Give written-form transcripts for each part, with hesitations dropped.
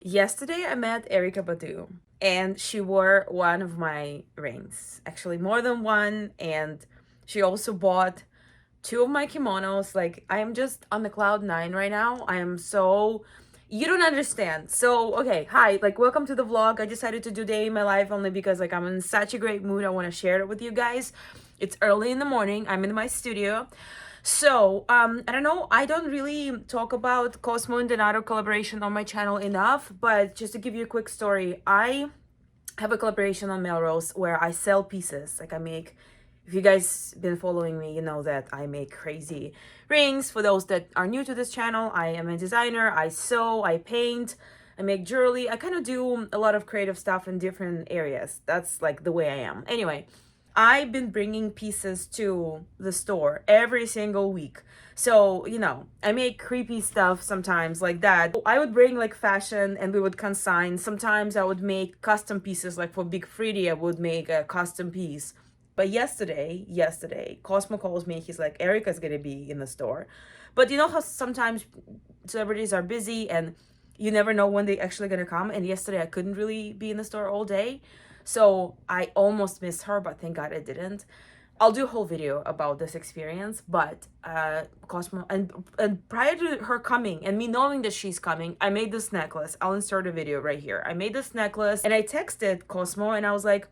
Yesterday I met Erykah Badu and she wore one of my rings. Actually, more than one, and she also bought two of my kimonos. Like, I am just on the cloud nine right now. I am so, you don't understand. So, okay, hi, like, welcome to the vlog. I decided to do day in my life only because like I'm in such a great mood. I want to share it with you guys. It's early in the morning. I'm in my studio. So, I don't know, I don't really talk about Cosmo and Donato collaboration on my channel enough, but just to give you a quick story, I have a collaboration on Melrose where I sell pieces. Like, I make, if you guys been following me, you know that I make crazy rings. For those that are new to this channel, I am a designer. I sew, I paint, I make jewelry. I kind of do a lot of creative stuff in different areas. That's like the way I am. Anyway, I've been bringing pieces to the store every single week. So, you know, I make creepy stuff sometimes like that. I would bring like fashion and we would consign. Sometimes I would make custom pieces, like for Big Freddie, I would make a custom piece. But yesterday, Cosmo calls me. He's like, Erykah's gonna be in the store. But you know how sometimes celebrities are busy and you never know when they're actually gonna come. And yesterday I couldn't really be in the store all day. So I almost missed her, but thank God I didn't. I'll do a whole video about this experience, but Cosmo, and prior to her coming and me knowing that she's coming, I made this necklace. I'll insert a video right here. I made this necklace and I texted Cosmo and I was like,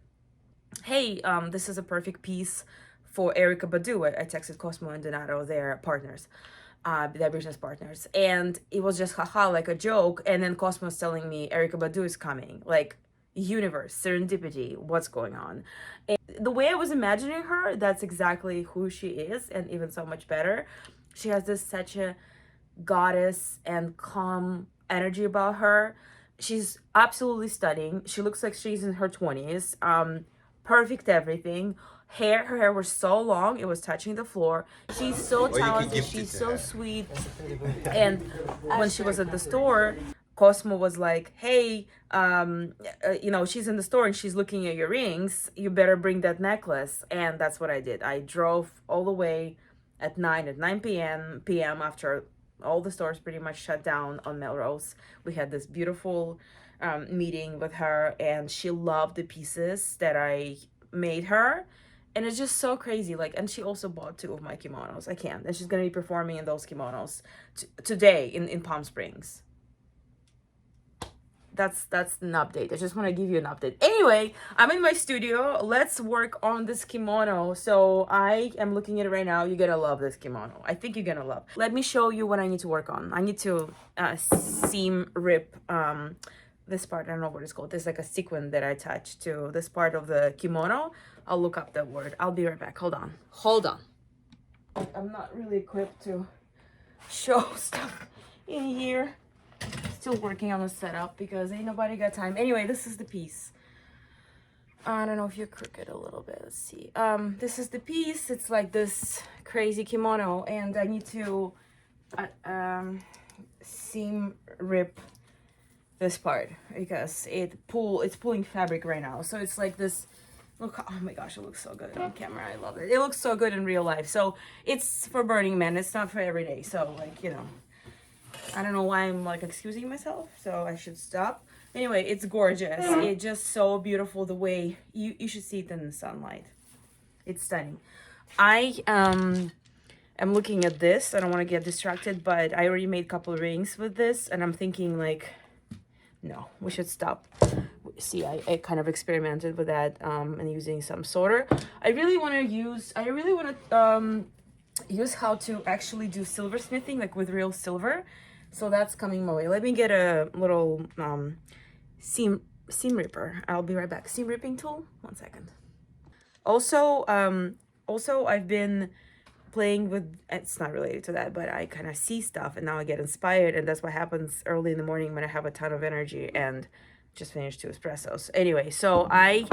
hey, this is a perfect piece for Erykah Badu. I texted Cosmo and Donato, their partners, their business partners, and it was just haha, like a joke. And then Cosmo's telling me Erykah Badu is coming, like universe, serendipity, what's going on. And the way I was imagining her, that's exactly who she is, and even so much better. She has this such a goddess and calm energy about her. She's absolutely stunning. She looks like she's in her 20s. Perfect everything. Her hair was so long, it was touching the floor. She's so talented, she's so sweet. And when she was at the store, Cosmo was like, hey, you know, she's in the store and she's looking at your rings. You better bring that necklace. And that's what I did. I drove all the way at 9 p.m. after all the stores pretty much shut down on Melrose. We had this beautiful meeting with her, and she loved the pieces that I made her. And it's just so crazy. Like, and she also bought two of my kimonos. I can't. And she's gonna be performing in those kimonos today in Palm Springs. That's an update. I just want to give you an update. Anyway, I'm in my studio. Let's work on this kimono. So I am looking at it right now. You're gonna love this kimono. I think you're gonna love. Let me show you what I need to work on. I need to seam rip this part. I don't know what it's called. There's like a sequin that I attach to this part of the kimono. I'll look up that word. I'll be right back. Hold on. I'm not really equipped to show stuff in here. Still working on the setup because ain't nobody got time. Anyway, this is the piece. I don't know if you're crooked a little bit. Let's see. This is the piece. It's like this crazy kimono, and I need to seam rip this part because it's pulling fabric right now. So it's like this. Look, oh my gosh, it looks so good on camera. I love it. It looks so good in real life. So it's for Burning Man. It's not for every day. So, like, you know, I don't know why I'm like excusing myself, so I should stop. Anyway, it's gorgeous. It's just so beautiful the way you should see it in the sunlight. It's stunning. I am looking at this. I don't want to get distracted, but I already made a couple of rings with this, and I'm thinking like, no, we should stop. See, I kind of experimented with that and using some solder. I really want to use how to actually do silversmithing, like with real silver. So that's coming my way. Let me get a little seam ripper. I'll be right back. Seam ripping tool. 1 second. Also, I've been playing with, it's not related to that, but I kind of see stuff and now I get inspired, and that's what happens early in the morning when I have a ton of energy and just finished 2 espressos. Anyway, so I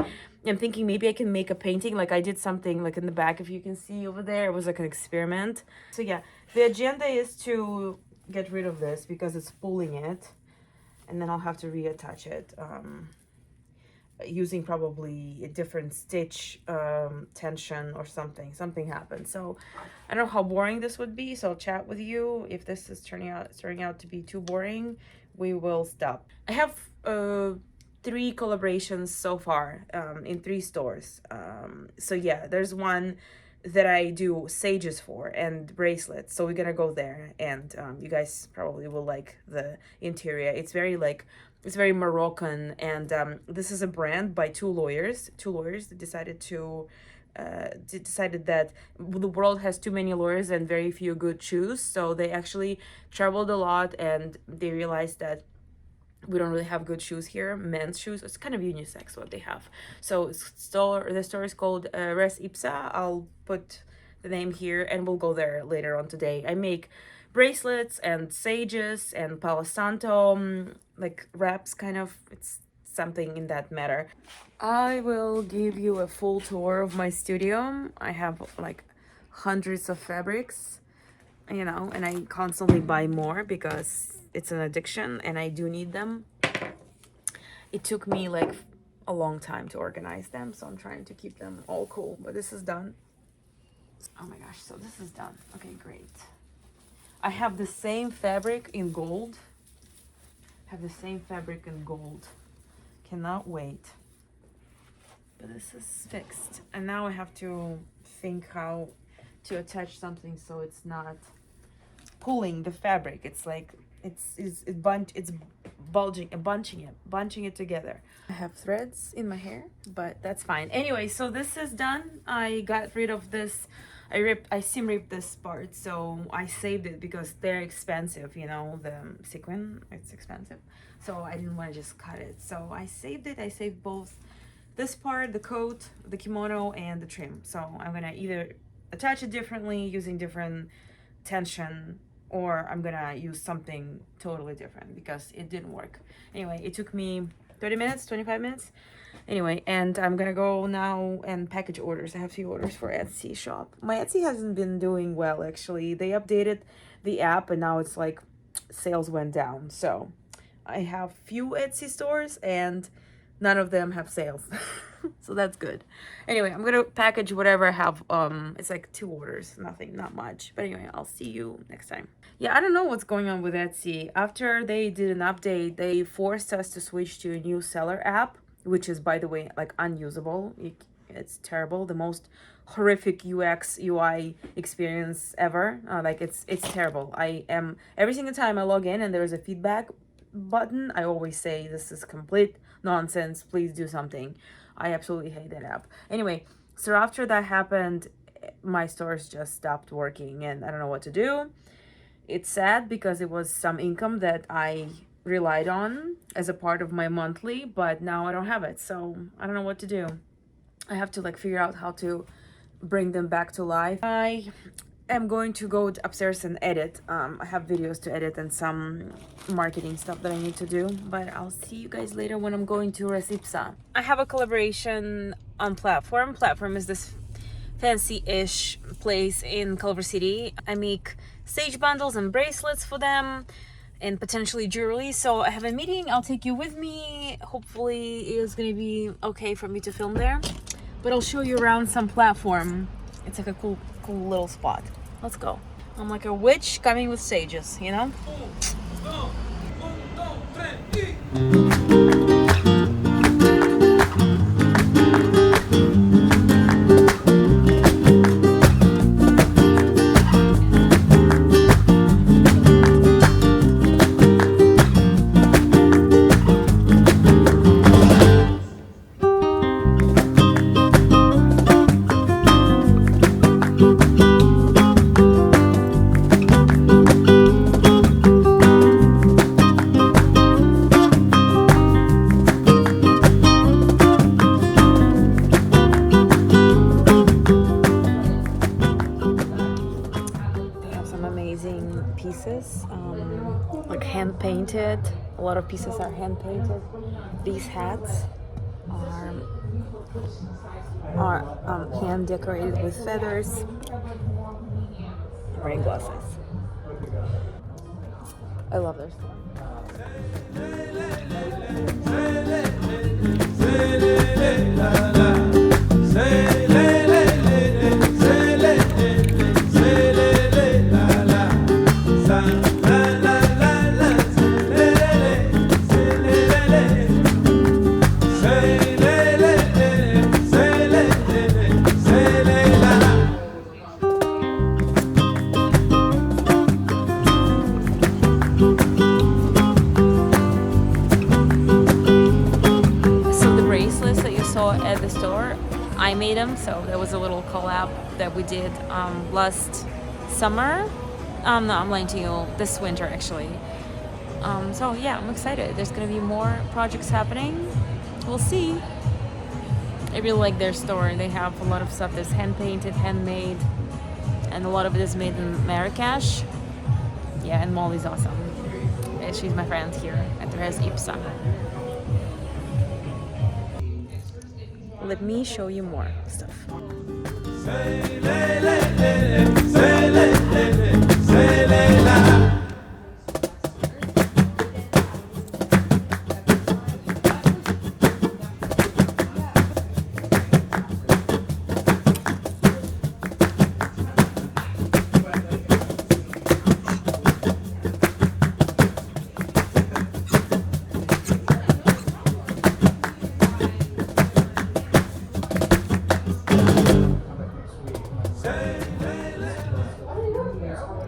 am thinking maybe I can make a painting. Like I did something like in the back, if you can see over there, it was like an experiment. So yeah, the agenda is to get rid of this because it's pulling it, and then I'll have to reattach it using probably a different stitch tension or something happened. So I don't know how boring this would be, so I'll chat with you if this is turning out to be too boring. we will stop. I have three collaborations so far in three stores. So yeah, there's one that I do sages for and bracelets. So we're gonna go there, and you guys probably will like the interior. It's very like it's very Moroccan, and this is a brand by two lawyers. Two lawyers that decided that the world has too many lawyers and very few good shoes. So they actually traveled a lot, and they realized that we don't really have good shoes here, men's shoes. It's kind of unisex what they have. So the store is called Res Ipsa. I'll put the name here, and we'll go there later on today. I make bracelets and sages and Palo Santo, like wraps, kind of. It's something in that matter. I will give you a full tour of my studio. I have like hundreds of fabrics, and I constantly buy more because it's an addiction and I do need them. It took me like a long time to organize them, so I'm trying to keep them all cool. But this is done. Oh my gosh, so this is done. Okay, great. I have the same fabric in gold. Cannot wait. But this is fixed. And now I have to think how to attach something so it's not pulling the fabric. It's like it's bunching it together. I have threads in my hair, but that's fine. Anyway, so this is done. I got rid of this. I seam ripped this part, so I saved it because they're expensive, the sequin, it's expensive. So I didn't want to just cut it. So I saved it. I saved both this part, the coat, the kimono, and the trim. So I'm gonna either attach it differently using different tension, or I'm gonna use something totally different because it didn't work. Anyway, it took me 30 minutes, 25 minutes. Anyway, and I'm gonna go now and package orders. I have 2 orders for Etsy shop. My Etsy hasn't been doing well, actually. They updated the app and now it's like sales went down. So I have few Etsy stores and none of them have sales. So that's good. Anyway, I'm gonna package whatever I have. It's like 2 orders, not much. But anyway, I'll see you next time. Yeah, I don't know what's going on with Etsy. After they did an update, they forced us to switch to a new seller app, which is, by the way, like unusable. It's terrible. The most horrific UX UI experience ever. Like it's terrible. Every single time I log in and there's a feedback button, I always say this is complete nonsense. Please do something. I absolutely hate that app. Anyway, so after that happened, my stores just stopped working and I don't know what to do. It's sad because it was some income that I relied on as a part of my monthly, but now I don't have it. So I don't know what to do. I have to like figure out how to bring them back to life. I am going to go upstairs and edit. I have videos to edit and some marketing stuff that I need to do, but I'll see you guys later when I'm going to Res Ipsa. I have a collaboration on Platform. Platform is this fancy-ish place in Culver City. I make sage bundles and bracelets for them and potentially jewelry. So I have a meeting. I'll take you with me. Hopefully it's gonna be okay for me to film there, but I'll show you around some Platform. It's like a cool little spot. Let's go. I'm like a witch coming with sages, Pieces, like hand painted. A lot of pieces are hand painted. These hats are hand decorated with feathers. I'm wearing glasses. I love their stuff. I made them, so there was a little collab that we did last summer. No, I'm lying to you, this winter actually. So yeah, I'm excited. There's gonna be more projects happening. We'll see. I really like their store. They have a lot of stuff that's hand painted, handmade, and a lot of it is made in Marrakesh. Yeah, and Molly's awesome. She's my friend here at the Res Ipsa. Let me show you more stuff.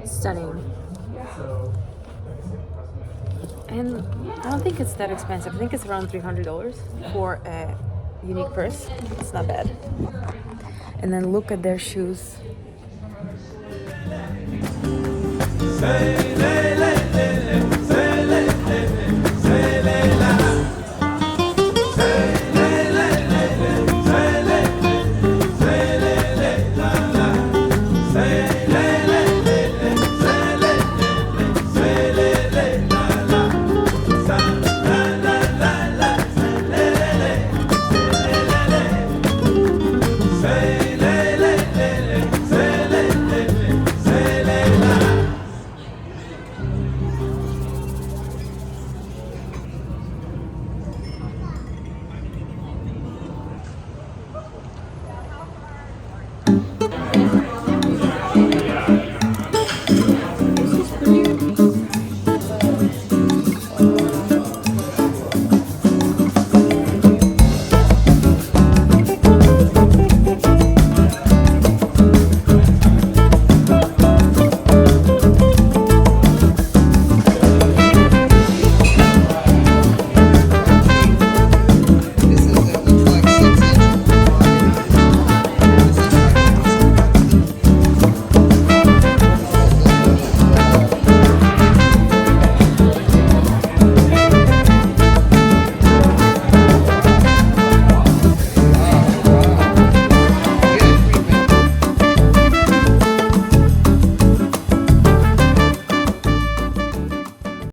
Stunning. And I don't think it's that expensive. I think it's around $300 for a unique purse. It's not bad. And then look at their shoes.